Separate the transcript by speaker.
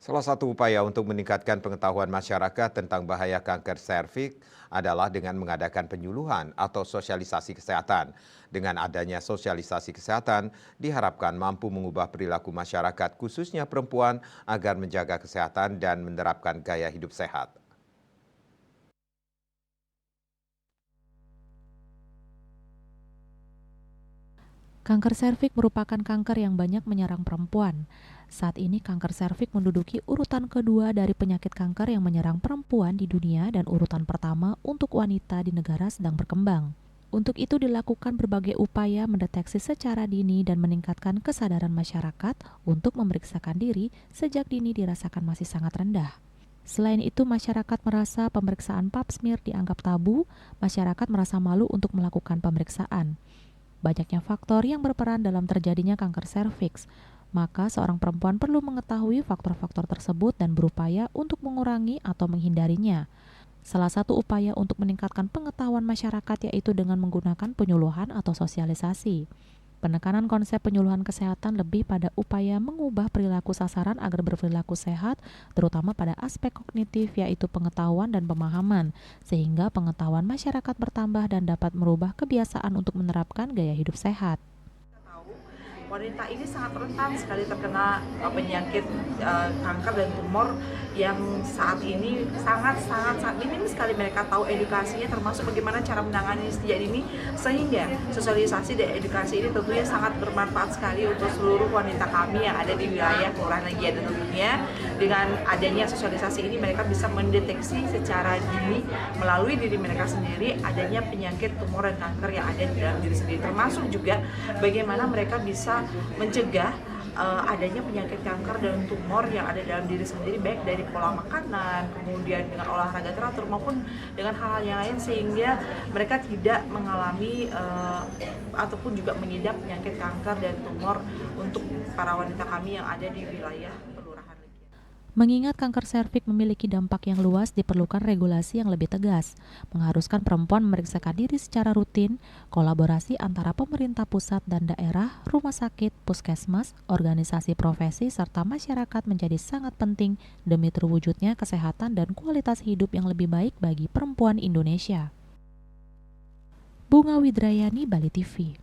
Speaker 1: Salah satu upaya untuk meningkatkan pengetahuan masyarakat tentang bahaya kanker serviks adalah dengan mengadakan penyuluhan atau sosialisasi kesehatan. Dengan adanya sosialisasi kesehatan, diharapkan mampu mengubah perilaku masyarakat khususnya perempuan agar menjaga kesehatan dan menerapkan gaya hidup sehat.
Speaker 2: Kanker serviks merupakan kanker yang banyak menyerang perempuan. Saat ini kanker serviks menduduki urutan kedua dari penyakit kanker yang menyerang perempuan di dunia dan urutan pertama untuk wanita di negara sedang berkembang. Untuk itu dilakukan berbagai upaya mendeteksi secara dini dan meningkatkan kesadaran masyarakat untuk memeriksakan diri sejak dini dirasakan masih sangat rendah. Selain itu, masyarakat merasa pemeriksaan pap smear dianggap tabu, masyarakat merasa malu untuk melakukan pemeriksaan. Banyaknya faktor yang berperan dalam terjadinya kanker serviks, maka seorang perempuan perlu mengetahui faktor-faktor tersebut dan berupaya untuk mengurangi atau menghindarinya. Salah satu upaya untuk meningkatkan pengetahuan masyarakat yaitu dengan menggunakan penyuluhan atau sosialisasi. Penekanan konsep penyuluhan kesehatan lebih pada upaya mengubah perilaku sasaran agar berperilaku sehat, terutama pada aspek kognitif yaitu pengetahuan dan pemahaman, sehingga pengetahuan masyarakat bertambah dan dapat merubah kebiasaan untuk menerapkan gaya hidup sehat.
Speaker 3: Wanita ini sangat rentan sekali terkena penyakit kanker dan tumor yang saat ini sangat minim sekali mereka tahu edukasinya, termasuk bagaimana cara menangani sejak dini, sehingga sosialisasi dan edukasi ini tentunya sangat bermanfaat sekali untuk seluruh wanita kami yang ada di wilayah Kelurahan Legian. Dan tentunya dengan adanya sosialisasi ini mereka bisa mendeteksi secara dini melalui diri mereka sendiri adanya penyakit tumor dan kanker yang ada di dalam diri sendiri, termasuk juga bagaimana mereka bisa mencegah adanya penyakit kanker dan tumor yang ada dalam diri sendiri, baik dari pola makanan, kemudian dengan olahraga teratur maupun dengan hal-hal yang lain, sehingga mereka tidak mengalami ataupun juga mengidap penyakit kanker dan tumor untuk para wanita kami yang ada di wilayah Kelurahan Legian.
Speaker 2: Mengingat kanker serviks memiliki dampak yang luas, diperlukan regulasi yang lebih tegas, mengharuskan perempuan memeriksakan diri secara rutin, kolaborasi antara pemerintah pusat dan daerah, rumah sakit, puskesmas, organisasi profesi, serta masyarakat menjadi sangat penting demi terwujudnya kesehatan dan kualitas hidup yang lebih baik bagi perempuan Indonesia. Bunga Widrayani, Bali TV.